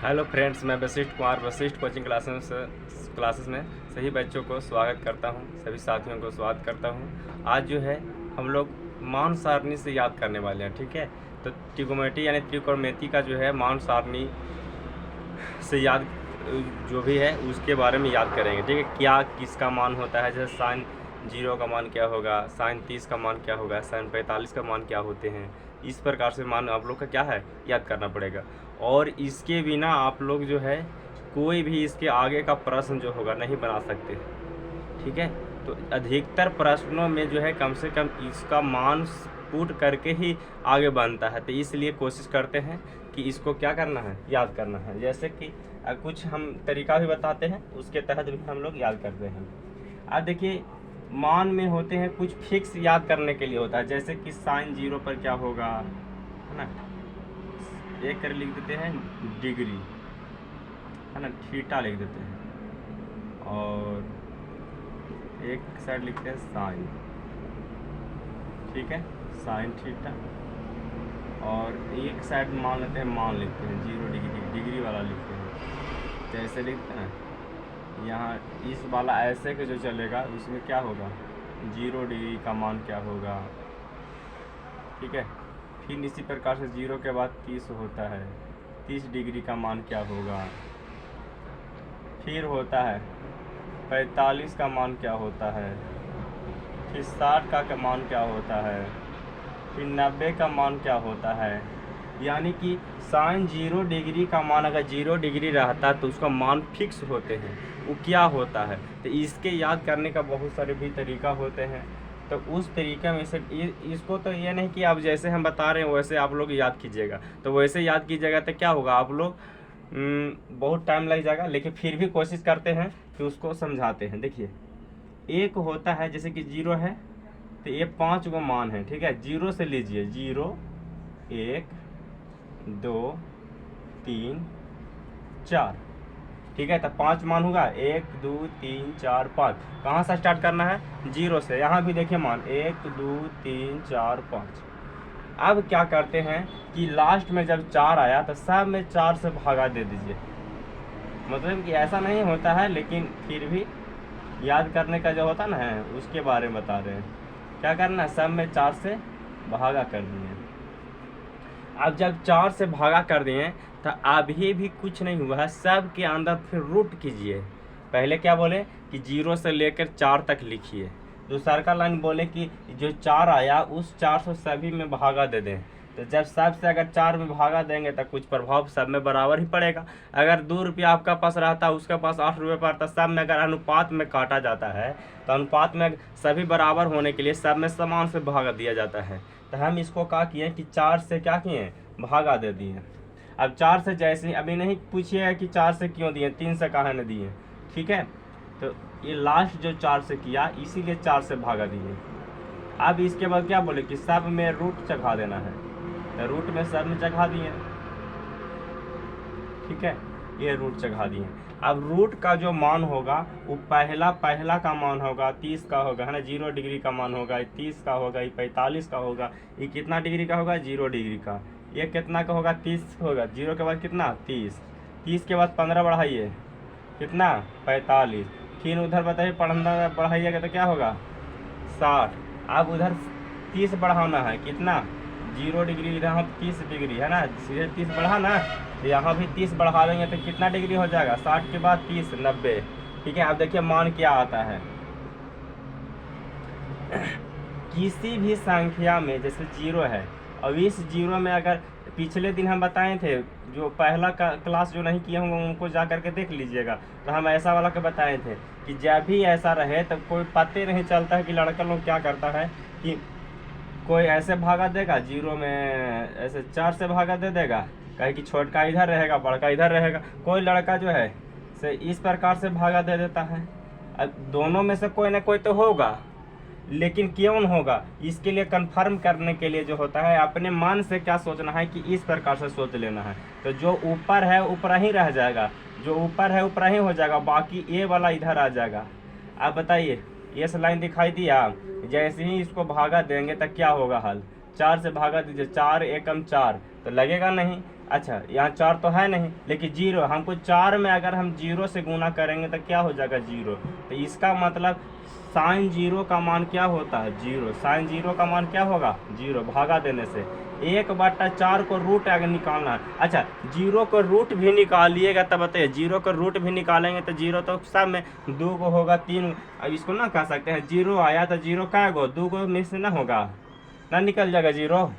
Hello friends, मैं Vashishtha Kumar Vashishtha coaching classes में सभी बच्चों को स्वागत करता हूं, सभी साथियों को स्वागत करता हूं। आज जो है हम लोग मान सारणी से याद करने वाले हैं, ठीक है। तो ट्रिगोनोमेट्री यानी त्रिकोणमिति का जो है मान सारणी से याद जो भी है उसके बारे में याद करेंगे, ठीक है। क्या किसका मान होता है, जैसे साइन 0 का मान क्या होगा, साइन 30 का मान क्या होगा, साइन 45 का मान क्या होते हैं। इस प्रकार से मान आप लोग का क्या है याद करना पड़ेगा। और इसके बिना आप लोग जो है कोई भी इसके आगे का प्रश्न जो होगा नहीं बना सकते, ठीक है। तो अधिकतर प्रश्नों में जो है कम से कम इसका मान पुट करके ही आगे बनता है। तो इसलिए कोशिश करते हैं कि इसको क्या करना है, याद करना है। जैसे कि कुछ हम तरीका भी बताते हैं, उसके तहत भी हम लोग याद करते हैं। अब देखिए, मान में होते हैं कुछ फिक्स याद करने के लिए होता है, जैसे कि साइन 0 पर क्या होगा, है ना। एक कर लिख देते हैं डिग्री, है ना, थीटा लिख देते हैं, और एक साइड लिखते हैं साइन, ठीक है, साइन थीटा। और एक साइड मान लेते हैं, मान लिखते हैं 0 डिग्री, डिग्री वाला लिखते हैं। जैसे लिखते हैं यहाँ इस वाला ऐसे के जो चलेगा उसमें क्या होगा, 0 डिग्री का मान क्या होगा, ठीक है। फिर इसी प्रकार से 0 के बाद 30 होता है, 30 डिग्री का मान क्या होगा। फिर होता है 45 का मान क्या होता है, फिर 60 का मान क्या होता है, फिर 90 का मान क्या होता है। यानी कि साइन 0 डिग्री का मान अगर 0 डिग्री रहता है तो उसका मान फिक्स होते हैं, वो क्या होता है। तो इसके याद करने का बहुत सारे भी तरीका होते हैं। तो उस तरीके में से इसको तो ये नहीं कि आप जैसे हम बता रहे हैं वैसे आप लोग याद कीजिएगा। तो वैसे याद कीजिएगा तो क्या होगा, आप लोग बहुत टाइम लग जाएगा, लेकिन फिर भी कोशिश करते हैं कि उसको समझाते हैं। देखिए, एक होता है जैसे कि 0 है तो ये 5 गो मान है, ठीक है। 0 से लीजिए, 0 1 2 3 4, ठीक है। तो 5 मान होगा, 1 2 3 4 5। कहाँ से स्टार्ट करना है, 0 से। यहाँ भी देखिए मान 1 2 3 4 5। अब क्या करते हैं कि लास्ट में जब 4 आया तो सब में 4 से भागा दे दीजिए। मतलब कि ऐसा नहीं होता है, लेकिन फिर भी याद करने का जो होता ना है उसके बारे में बता रहे हैं। क्या करना है, सब में 4 से भागा कर दिए। अब जब 4 से भागा कर दिए तो अभी भी कुछ नहीं हुआ है, सब के अंदर फिर रूट कीजिए। पहले क्या बोले कि 0 से लेकर 4 तक लिखिए। दूसरा का लाइन बोले कि जो 4 आया उस 4 से सभी में भागा दे दें। तो जब सब से अगर 4 में भागा देंगे तो कुछ प्रभाव सब में बराबर ही पड़ेगा। अगर 2 रुपया आपका पास रहता है, उसके पास 8 रुपये पड़ता, सब में अगर अनुपात में काटा जाता है तो अनुपात में सभी बराबर होने के लिए सब में समान से भागा दिया जाता है। तो हम इसको क्या किए कि 4 से क्या किए, भागा दे दिए। अब 4 से जैसे अभी नहीं पूछिए कि 4 से क्यों दिए, 3 से कहाँ न दिए, ठीक है। तो ये लास्ट जो 4 से किया इसीलिए 4 से भागा दिए। अब इसके बाद क्या बोले कि सब में रूट चढ़ा देना है, तो रूट में सब में चढ़ा दिए, ठीक है। ये रूट चढ़ा दिए। अब रूट का जो मान होगा वो पहला का मान होगा 30 का होगा, है ना। 0 डिग्री का मान होगा 30 का होगा, ये 45 का होगा, ये कितना डिग्री का होगा, 0 डिग्री का। ये कितना का होगा, 30 होगा। 0 के बाद कितना, 30। 30 के बाद 15 बढ़ाइए, कितना, 45। फिर उधर बताइए 15 बढ़ाइएगा तो क्या होगा, 60। अब उधर 30 बढ़ाना है, कितना, 0 डिग्री, यहाँ 30 डिग्री है ना, सीधे 30 बढ़ा ना, तो यहाँ भी 30 बढ़ा लेंगे तो कितना डिग्री हो जाएगा, 60 के बाद 30, 90, ठीक है। अब देखिए मान क्या आता है। किसी भी संख्या में जैसे 0 है, अब इस 0 में अगर पिछले दिन हम बताए थे, जो पहला क्लास जो नहीं किए होंगे उनको जा करके देख लीजिएगा, तो हम ऐसा वाला के बताए थे कि जब भी ऐसा रहे तो कोई पता नहीं चलता है कि लड़का लोग क्या करता है कि कोई ऐसे भागा देगा 0 में, ऐसे 4 से भागा दे देगा, कहे कि छोटका इधर रहेगा बड़का इधर रहेगा। कोई लड़का जो है से इस प्रकार से भागा दे देता है। अब दोनों में से कोई ना कोई तो होगा, लेकिन क्यों होगा, इसके लिए कंफर्म करने के लिए जो होता है अपने मन से क्या सोचना है कि इस प्रकार से सोच लेना है। तो जो ऊपर है ऊपर ही रह जाएगा, जो ऊपर है ऊपर ही हो जाएगा, बाकी ये वाला इधर आ जाएगा। अब बताइए, ये लाइन दिखाई दिया, जैसे ही इसको भागा देंगे तो क्या होगा हल, 4 से भागा दीजिए, 4 एकम 4 तो लगेगा नहीं। अच्छा यहाँ 4 तो है नहीं, लेकिन 0 हमको 4 में अगर हम 0 से गुना करेंगे तो क्या हो जाएगा 0। तो इसका मतलब साइन 0 का मान क्या होता है 0। साइन 0 का मान क्या होगा 0, भागा देने से 1/4 को रूट अगर निकालना है। अच्छा 0 को रूट भी निकालिएगा तब बताइए, 0 को रूट भी निकालेंगे तो 0 तो सब में 2 को होगा 3। अब इसको ना कह सकते हैं 0 आया तो 0 क्या गो 2 को में से ना होगा ना निकल जाएगा 0।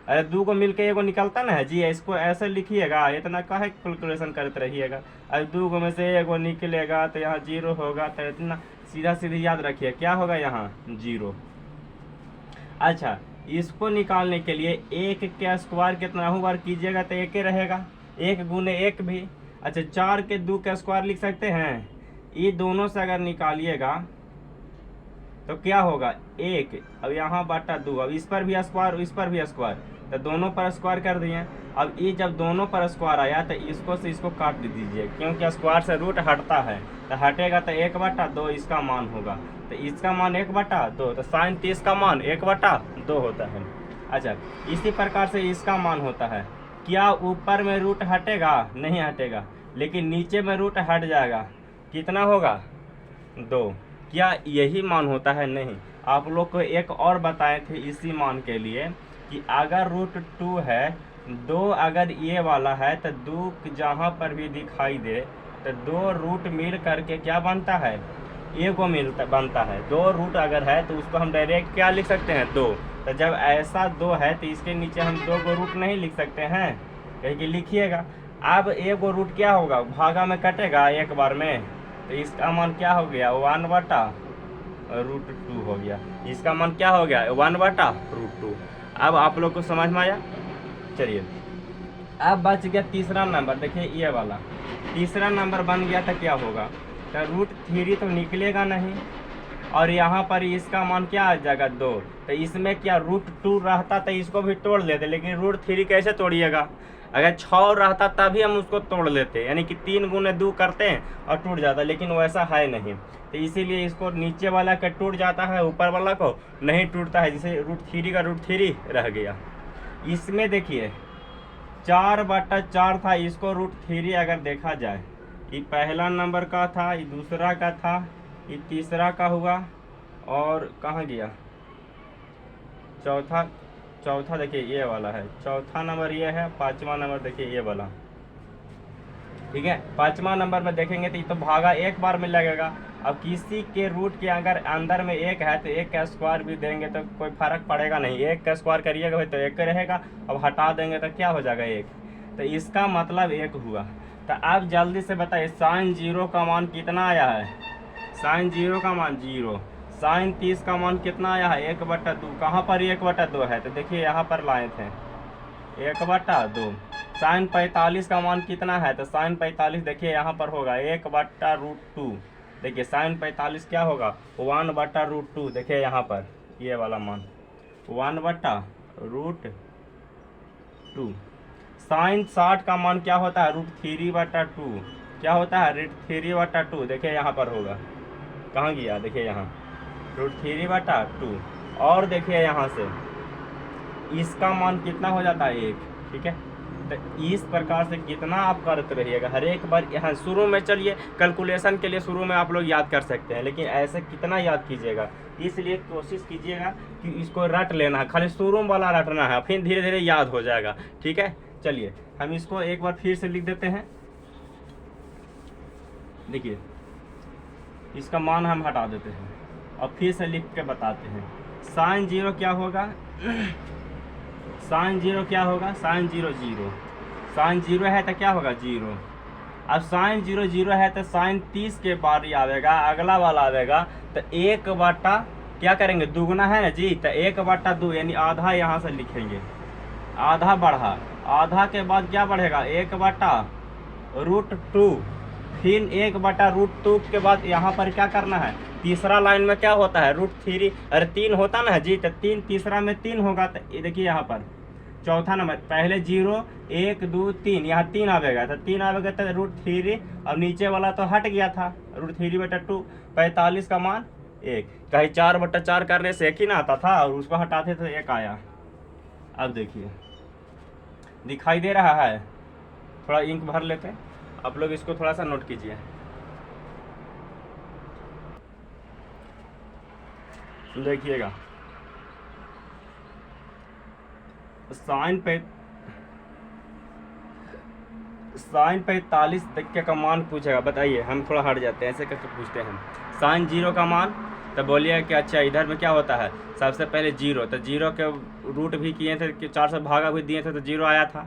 अरे 2 को मिलके एगो निकलता ना है जी, इसको ऐसे लिखिएगा, इतना काहे कैलकुलेशन करते रहिएगा। अब 2 को में से एगो निकलेगा तो यहाँ 0 होगा, तो इतना सीधा सीधी याद रखिए क्या होगा यहाँ 0। अच्छा इसको निकालने के लिए 1 के स्क्वायर कितना बार कीजिएगा तो 1 रहेगा, 1 गुने 1 भी। अच्छा 4 के 2 का स्क्वायर लिख सकते हैं, ये दोनों से अगर निकालिएगा तो क्या होगा 1। अब यहाँ बटा 2, अब इस पर भी स्क्वायर इस पर भी स्क्वायर, तो दोनों पर स्क्वायर कर दिए। अब ये जब दोनों पर स्क्वायर आया तो इसको से इसको काट दीजिए, क्योंकि स्क्वायर से रूट हटता है, तो हटेगा तो 1/2 इसका मान होगा। तो इसका मान 1/2, तो साइन 30 का मान 1/2 होता है। अच्छा इसी प्रकार से इसका मान होता है, क्या ऊपर में रूट हटेगा नहीं हटेगा, लेकिन नीचे में रूट हट जाएगा, कितना होगा 2। क्या यही मान होता है नहीं। आप लोग को एक और बताए थे इसी मान के लिए कि अगर √2 है 2, अगर ये वाला है तो 2 जहाँ पर भी दिखाई दे तो 2 रूट मिल करके क्या बनता है एगो बनता है। 2 रूट अगर है तो उसको हम डायरेक्ट क्या लिख सकते हैं 2। तो जब ऐसा 2 है तो इसके नीचे हम 2 को रूट नहीं लिख सकते हैं, कहीं कि लिखिएगा। अब एगो रूट क्या होगा भागा में कटेगा एक बार में, तो इसका मान क्या हो गया 1/√2 हो गया। इसका मान क्या हो गया 1/√2। अब आप लोग को समझ में आया। चलिए अब बच गया तीसरा नंबर, देखिए ये वाला तीसरा नंबर बन गया तो क्या होगा, तो √3 तो निकलेगा नहीं, और यहाँ पर इसका मान क्या आ जाएगा 2। तो इसमें क्या √2 रहता तो इसको भी तोड़ लेते, लेकिन √3 कैसे तोड़िएगा, अगर 6 रहता तभी हम उसको तोड़ लेते, यानी कि 3 गुने 2 करते हैं और टूट जाता, लेकिन वैसा है नहीं। तो इसीलिए इसको नीचे वाला का टूट जाता है, ऊपर वाला को नहीं टूटता है, जिसे √3 का √3 रह गया। इसमें देखिए 4/4 था, इसको √3 अगर देखा जाए, ये पहला नंबर का था, ये दूसरा का था, ये तीसरा का हुआ, और कहाँ गया चौथा देखिए ये वाला है, चौथा नंबर ये है, पांचवा नंबर देखिए ये वाला, ठीक है। पांचवा नंबर में देखेंगे तो ये तो भागा एक बार में लगेगा। अब किसी के रूट के अगर अंदर में 1 है तो 1 का स्क्वायर भी देंगे तो कोई फर्क पड़ेगा नहीं, 1 का स्क्वायर करिएगा भाई तो 1 रहेगा, अब हटा देंगे तो क्या हो जाएगा 1, तो इसका मतलब 1 हुआ। तो अब जल्दी से बताइए साइन 0 का मान कितना आया है, साइन 0 का मान 0। साइन 30 का मान कितना आया है 1/2, कहाँ पर 1/2 है, तो देखिए यहाँ पर लाए थे 1/2। साइन 45 का मान कितना है, तो साइन 45 देखिए यहाँ पर होगा 1/√2। देखिए साइन 45 क्या होगा 1/√2, देखिए यहाँ पर ये वाला मान 1/√2। साइन 60 का मान क्या होता है √3/2, क्या होता है √3/2, देखिए यहाँ पर होगा, कहाँ गया देखिए यहाँ √3/2। और देखिए यहाँ से इसका मान कितना हो जाता है 1, ठीक है। तो इस प्रकार से कितना आप करते रहिएगा हर एक बार। यहाँ शुरू में चलिए कैलकुलेशन के लिए शुरू में आप लोग याद कर सकते हैं, लेकिन ऐसे कितना याद कीजिएगा, इसलिए कोशिश कीजिएगा कि इसको रट लेना है, खाली शुरू वाला रटना है, फिर धीरे धीरे याद हो जाएगा, ठीक है। चलिए हम इसको एक बार फिर से लिख देते हैं। देखिए इसका मान हम हटा देते हैं और फिर से लिख के बताते हैं। साइन 0 क्या होगा साइन 0 क्या होगा, साइन 0 0, साइन 0 है तो क्या होगा 0। अब साइन 0 0 है तो साइन 30 के बाद ही आवेगा, अगला वाला आवेगा तो 1 क्या करेंगे दुगना है ना जी, तो 1/2 यानी आधा यहाँ से लिखेंगे, आधा बढ़ा, आधा के बाद क्या बढ़ेगा 1/√2, फिर 1/√2 के बाद यहाँ पर क्या करना है, तीसरा लाइन में क्या होता है √3, अरे 3 होता ना जी, तो 3 तीसरा में 3 होगा, तो ये देखिए यहाँ पर चौथा नंबर पहले 0 1 2 3, यहाँ 3 आवेगा, तो 3 आवेगा तो √3, और नीचे वाला तो हट गया था √3/2। 45 का मान 1, कहीं 4/4 करने से 1 ही ना आता था, और उसको हटाते तो 1 आया। अब देखिए दिखाई दे रहा है? थोड़ा इंक भर लेते हैं, आप लोग इसको थोड़ा सा नोट कीजिए। देखिएगा साइन 45 तक का मान पूछेगा, बताइए। हम थोड़ा हट जाते हैं, ऐसे करके पूछते हैं। साइन 0 का मान, तो बोलिए कि अच्छा इधर में क्या होता है, सबसे पहले 0, तो 0 के रूट भी किए थे कि 4 से भागा भी दिए थे तो 0 आया था।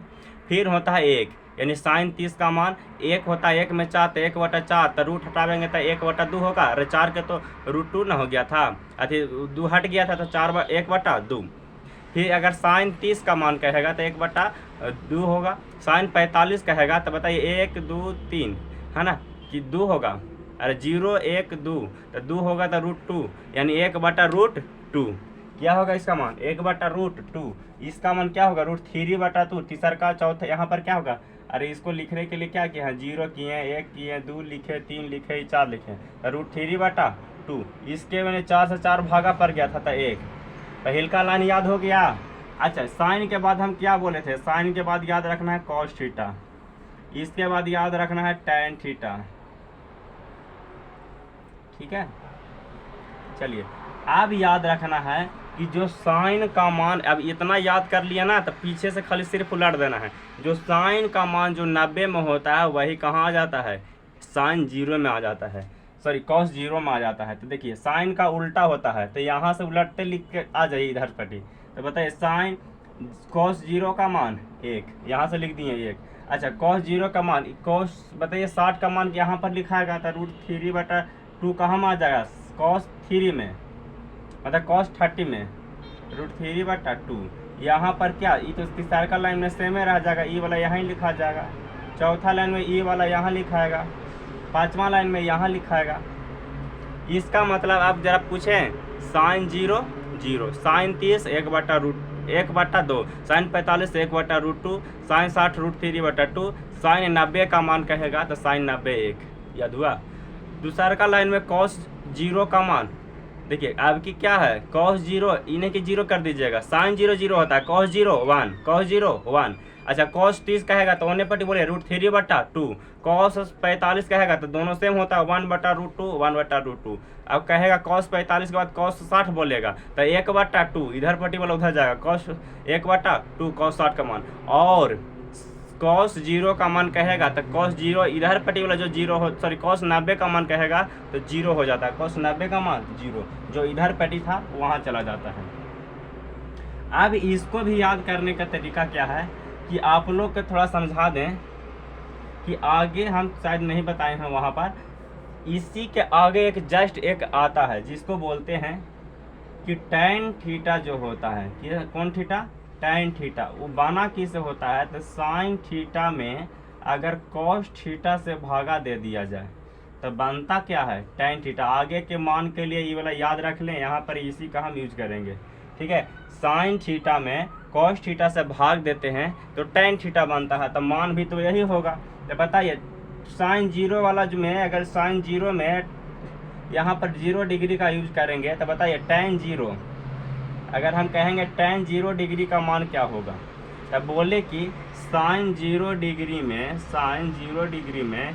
फिर होता है 1, यानी साइन 30 का मान 1 होता है। 1 में 4 तो 1/4, तो रूट हटावेंगे तो 1/2 होगा। अरे 4 के तो √2 ना हो गया था, अथी 2 हट गया था तो 1/2। फिर अगर साइन 30 का मान कहेगा तो 1/2 होगा। साइन 45 कहेगा तो बताइए 1 2 3 है ना, कि 2 होगा। अरे 0 1 2 तो 2 होगा तो √2, यानी 1/√2। क्या होगा इसका मान? 1/√2। इसका मान क्या होगा? √3/2। तीसरा का चौथा यहाँ पर क्या होगा? अरे इसको लिखने के लिए क्या किया है? 0 किए, 1 किए, 2 लिखे, 3 लिखे, 4 लिखे, √3/2। इसके मैंने 4 से 4 भागा पड़ गया था तो 1। पहल का लाइन याद हो गया। अच्छा, साइन के बाद हम क्या बोले थे? साइन के बाद याद रखना है कॉस थीटा, इसके बाद याद रखना है टैन थीटा। ठीक है, चलिए अब याद रखना है कि जो साइन का मान, अब इतना याद कर लिया ना तो पीछे से खाली सिर्फ उलट देना है। जो साइन का मान जो 90 में होता है वही कहाँ आ जाता है? साइन 0 में आ जाता है, सॉरी कॉस 0 में आ जाता है। तो देखिए साइन का उल्टा होता है, तो यहाँ से उलटते लिख के आ जाइए इधर पटी। तो बताइए साइन कॉस 0 का मान 1, यहाँ से लिख दिए 1। अच्छा कॉस 0 का मान, कॉस बताइए 60 का मान यहाँ पर लिखाएगा तो √3/2 कहाँ में आ जाएगा? कॉस 3 में, मतलब कॉस 30 में √3/2। यहाँ पर क्या, ये तो तीसरा का लाइन में सेम ही रह जाएगा, ई वाला यहाँ ही लिखा जाएगा। चौथा लाइन में ई वाला यहाँ लिखाएगा, पांचवा लाइन में यहाँ लिखाएगा। इसका मतलब आप जरा पूछें, sine 0 0, sine 30 1/2, sine 45 1/√2, sine 60 √3/2, sine 90 का मान कहेगा तो साइन 90 1। याद हुआ? दूसरा का लाइन में कॉस 0 का मान, देखिए आपकी क्या है? कॉस 0 इन्हें की 0 कर दीजिएगा। साइन 0 0 होता है, कॉस 0 1, कॉस 0 1। अच्छा कॉस 30 कहेगा तो ओने पट्टी बोले √3/2। कॉस 45 कहेगा तो दोनों सेम होता है, 1/√2 1/√2। अब कहेगा कॉस 45 के बाद कॉस 60 बोलेगा तो 1/2, इधर पट्टी वाला उधर जाएगा, कॉस 1/2 कॉस 60 का मान। और कॉस 0 का मान कहेगा तो कॉस 0 इधर पट्टी वाला जो 0 हो, सॉरी कॉस 90 का मान कहेगा तो 0 हो जाता है। कॉस 90 का मान 0, जो इधर पट्टी था वहाँ चला जाता है। अब इसको भी याद करने का तरीका क्या है कि आप लोग को थोड़ा समझा दें कि आगे हम शायद नहीं बताए हैं वहाँ पर। इसी के आगे एक जस्ट एक आता है जिसको बोलते हैं कि टैन थीटा जो होता है, कि कौन थीटा? Tan theta. वो बना किससे होता है? तो साइन थीटा में अगर कॉस थीटा से भागा दे दिया जाए तो बनता क्या है? Tan theta. आगे के मान के लिए ये वाला याद रख लें, यहाँ पर इसी का हम यूज करेंगे। ठीक है, साइन थीटा में कॉस थीटा से भाग देते हैं तो टैन थीटा बनता है, तो मान भी तो यही होगा। तो बताइए साइन 0 वाला जो में, अगर साइन 0 में यहाँ पर 0 डिग्री का यूज करेंगे तो बताइए टैन 0, अगर हम कहेंगे टैन 0 डिग्री का मान क्या होगा? तब बोले कि साइन 0 डिग्री में, साइन 0 डिग्री में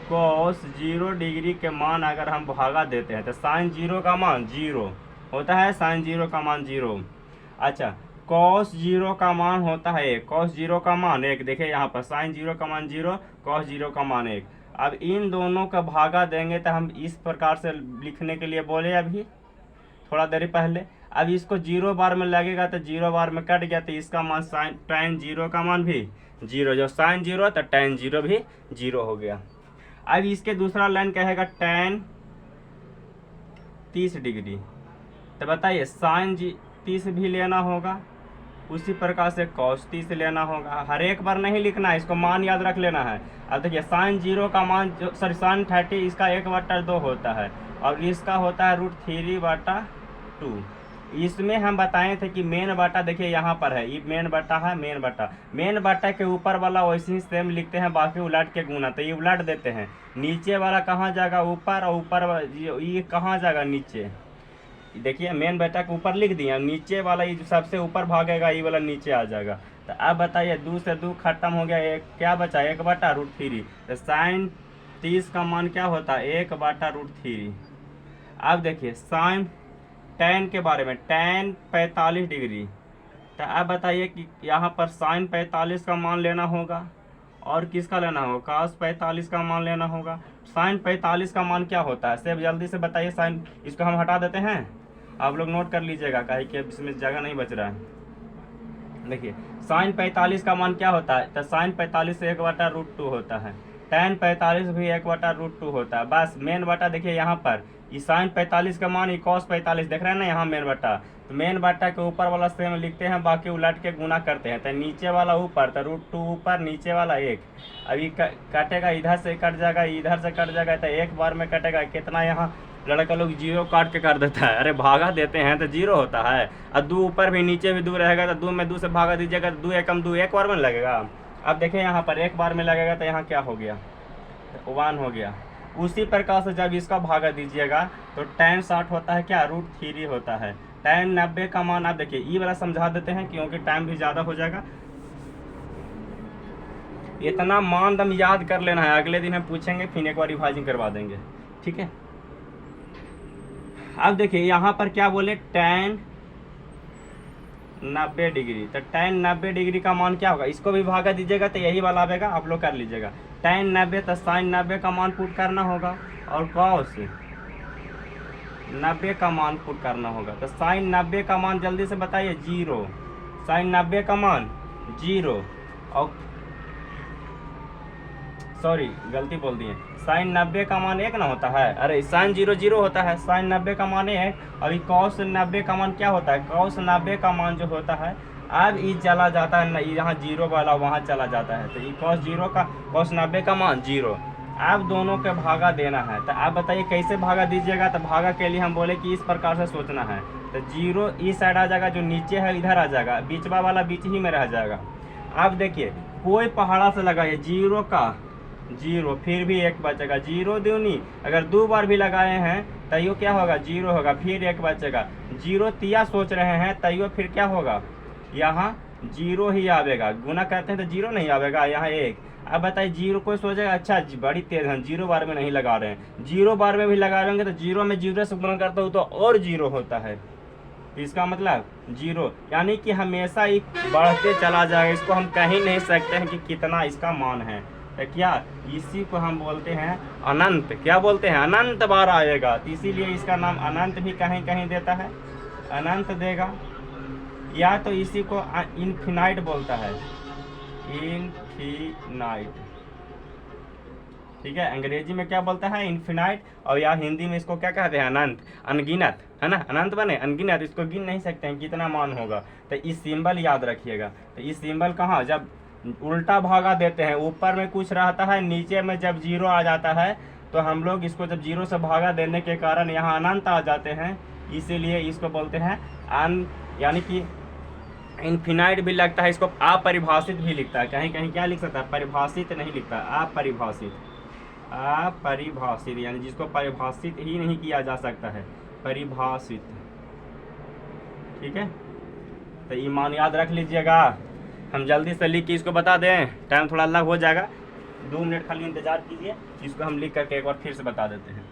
कॉस 0 डिग्री के मान अगर हम भागा देते हैं तो साइन 0 का मान 0 होता है, साइन 0 का मान 0। अच्छा कॉस 0 का मान होता है 1, कॉस 0 का मान 1। देखिए यहाँ पर साइन 0 का मान 0, कॉस 0 का मान 1। अब इन दोनों का भागा देंगे तो हम इस प्रकार से लिखने के लिए बोले अभी थोड़ा देर पहले। अब इसको 0 बार में लगेगा तो 0 बार में कट गया, तो इसका मान साइन टैन 0 का मान भी 0, जो साइन 0 तो टैन 0 भी 0 हो गया। अब इसके दूसरा लाइन कहेगा टैन 30 डिग्री, तो बताइए साइन 30 भी लेना होगा, उसी प्रकार से कॉस 30 लेना होगा। हर एक बार नहीं लिखना है, इसको मान याद रख लेना है। अब देखिए साइन 0 का मान जो, सॉरी साइन 30 इसका 1/2 होता है और इसका होता है √3/2। इसमें हम बताए थे कि मेन बटा, देखिए यहाँ पर है, ये मेन बटा है, मेन बटा के ऊपर वाला वैसे ही सेम लिखते हैं, बाकी उलट के गुना, तो ये उलट देते हैं। नीचे वाला कहाँ जाएगा? ऊपर, और ऊपर ये कहाँ जाएगा? नीचे। देखिए मेन बटा के ऊपर लिख दिया, नीचे वाला ये सबसे ऊपर भागेगा, ये वाला नीचे आ जाएगा। तो अब बताइए 2 से 2 खत्म हो गया, एक क्या बचा 1/√3। तो साइन 30 का मान क्या होता है 1/√3। अब देखिए साइन tan के बारे में, tan 45 डिग्री। तो अब बताइए कि यहाँ पर साइन 45 का मान लेना होगा और किसका लेना होगा cos 45 का मान लेना होगा। साइन 45 का मान क्या होता है सिर्फ जल्दी से बताइए। साइन इसको हम हटा देते हैं, आप लोग नोट कर लीजिएगा काहे कि अब इसमें जगह नहीं बच रहा है। देखिए साइन 45 का मान क्या होता है, तो साइन 45 से 1/√2 होता है, tan 45 भी 1/√2 होता है। बस मेन बटा देखिए यहाँ पर ये साइन 45 का मान, ये cos 45 देख रहे हैं ना यहाँ मेन बटा। तो मेन बटा के ऊपर वाला सेम लिखते हैं, बाकी उलट के गुना करते हैं। तो नीचे वाला ऊपर, तो √2 ऊपर, नीचे वाला 1। अभी कटेगा, इधर से कट जाएगा, इधर से कट जाएगा, तो एक बार में कटेगा कितना। यहाँ लड़का लोग 0 काट के कर देता है, अरे भागा देते हैं तो 0 होता है। और 2 ऊपर भी नीचे भी 2 रहेगा, तो 2 में 2 से भागा दीजिएगा तो 2 एकम 2 एक बार में लगेगा। अब देखिए यहाँ पर एक बार में लगेगा, तो यहाँ क्या हो गया 1 हो गया। उसी प्रकार से जब इसका भागा दीजिएगा तो tan 60 होता है क्या √3 होता है। tan 90 का मान आप देखिए ई वाला समझा देते हैं क्योंकि टाइम भी ज़्यादा हो जाएगा। इतना मान दम याद कर लेना है, अगले दिन हम पूछेंगे फिर एक बार रिवाइजिंग करवा देंगे, ठीक है। अब देखिए यहाँ पर क्या बोले tan 90 डिग्री। तो tan 90 डिग्री का मान क्या होगा, इसको भी भागा दीजिएगा तो यही वाला आएगा, आप लोग कर लीजिएगा। tan 90 तो sin 90 का मान पुट करना होगा और cos 90 का मान पुट करना होगा। तो sin 90 का मान जल्दी से बताइए 0, sin 90 का मान 0 और सॉरी गलती बोल दिए, sin 90 का मान 1 ना होता है, अरे sin 0 होता है, sin 90 का मान 1 अभी cos 90 का मान क्या होता है, cos 90 का मान जो होता है अब ये चला जाता है ना, यहाँ 0 वाला वहाँ चला जाता है, तो ये cos 90 का मान 0। अब दोनों के भागा देना है, तो आप बताइए कैसे भागा दीजिएगा। तो भागा के लिए हम बोले कि इस प्रकार से सोचना है, तो 0 इस साइड आ जाएगा, जो नीचे है इधर आ जाएगा, बीचवा वाला बीच ही में रह जाएगा। अब देखिए कोई पहाड़ा से लगाइए 0 का 0, फिर भी 1 बचेगा, 0 दूनी अगर 2 बार भी लगाए हैं तैयो क्या होगा 0 होगा, फिर 1 बचेगा। 0 तिया सोच रहे हैं तैयो फिर क्या होगा यहाँ 0 ही आवेगा, गुना करते हैं तो 0 नहीं आवेगा, यहाँ 1। अब बताइए 0 कोई सोचेगा अच्छा बड़ी तेज है 0 बार में नहीं लगा रहे हैं, 0 बार में भी लगाएंगे तो 0 में 0 से गुना करता हूँ तो और 0 होता है, इसका मतलब 0, यानी कि हमेशा ही बढ़ते चला जाएगा। इसको हम कह ही नहीं सकते हैं कि कितना इसका मान है, तो क्या इसी को हम बोलते हैं अनंत। क्या बोलते हैं अनंत बार आएगा, तो इसीलिए इसका नाम अनंत भी कहीं कहीं देता है, अनंत देगा, या तो इसी को इनफिनाइट बोलता है, इनफिनाइट, ठीक है। अंग्रेजी में क्या बोलता है इनफिनाइट, और या हिंदी में इसको क्या कहते हैं अनंत, अनगिनत, है ना, अनंत बने अनगिनत, इसको गिन नहीं सकते हैं कितना मान होगा। तो इस सिंबल याद रखिएगा। तो इस सिंबल कहाँ, जब उल्टा भागा देते हैं ऊपर में कुछ रहता है, नीचे में जब 0 आ जाता है तो हम लोग इसको जब 0 से भागा देने के कारण यहाँ अनंत आ जाते हैं, इसीलिए इसको बोलते हैं यानी कि इनफिनाइट भी लगता है, इसको अपरिभाषित भी लिखता है, कहीं कहीं क्या लिख सकता है परिभाषित नहीं लिखता, अपरिभाषित, अपरिभाषित यानी जिसको परिभाषित ही नहीं किया जा सकता है, परिभाषित, ठीक है। तो ये मान याद रख लीजिएगा। हम जल्दी से लिख के इसको बता दें, टाइम थोड़ा अलग हो जाएगा, 2 मिनट खाली इंतजार कीजिए, इसको हम लिख करके एक बार फिर से बता देते हैं।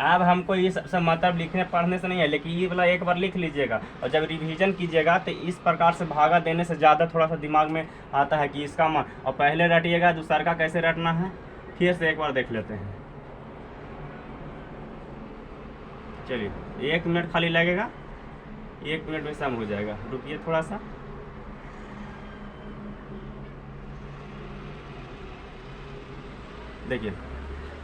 अब हमको ये सबसे मतलब लिखने पढ़ने से नहीं है, लेकिन ये वाला एक बार लिख लीजिएगा और जब रिवीजन कीजिएगा तो इस प्रकार से भागा देने से ज़्यादा थोड़ा सा दिमाग में आता है कि इसका मान, और पहले रटिएगा दूसरा का कैसे रटना है फिर से एक बार देख लेते हैं। चलिए 1 मिनट खाली लगेगा, 1 मिनट में सम हो जाएगा, रुकिए थोड़ा सा। देखिए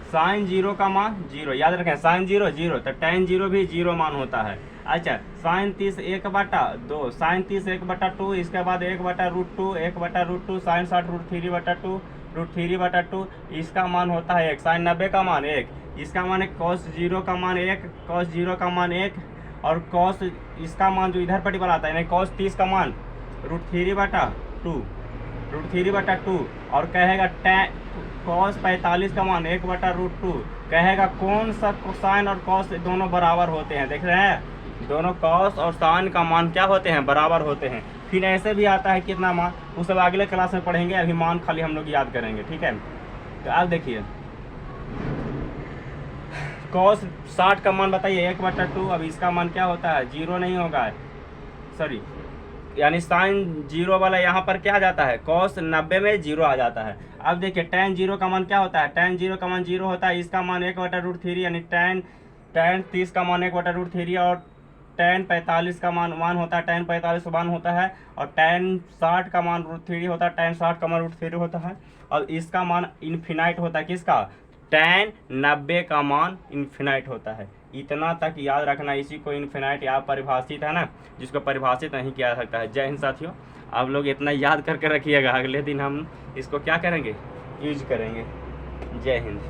साइन 0 का मान 0, याद रखें साइन 0 0, तो tan 0 भी 0 मान होता है। अच्छा साइन 30 1/2, साइन 30 1/2, इसके बाद 1/√2, 1/√2, साइन 60 √3/2, √3/2, इसका मान होता है 1, साइन 90 का मान 1, इसका मान है cos 0 का मान 1, cos 0 का मान 1, और cos इसका मान जो इधर पट्टी पर आता है यानी cos 30 का मान √3/2, √3/2, और कहेगा cos 45 का मान 1/√2, कहेगा कौन सा साइन और cos दोनों बराबर होते हैं, देख रहे हैं दोनों कॉस और साइन का मान क्या होते हैं, बराबर होते हैं। फिर ऐसे भी आता है कितना मान, वो सब अगले क्लास में पढ़ेंगे, अभी मान खाली हम लोग याद करेंगे, ठीक है। तो अब देखिए कॉस 60 का मान बताइए 1/2। अब इसका मान क्या होता है, 0 नहीं होगा, सॉरी, यानी साइन 0 वाला यहाँ पर क्या आ जाता है, कॉस 90 में 0 आ जाता है। अब देखिए tan 0 का मान क्या होता है, tan 0 का मान 0 होता है, इसका मान 1/√3, यानी tan 30 का मान 1/√3, और tan 45 का मान होता है, tan 45 का मान होता है, और tan 60 का मान √3 होता है, tan 60 का मान √3 होता है, और इसका मान इन्फिनाइट होता है, किसका, tan 90 का मान इन्फिनाइट होता है। इतना तक याद रखना, इसी को इन्फिनाइट या परिभाषित है ना, जिसको परिभाषित नहीं किया जा सकता है। जय हिंद साथियों, आप लोग इतना याद करके रखिएगा, अगले दिन हम इसको क्या करेंगे, यूज करेंगे। जय हिंद।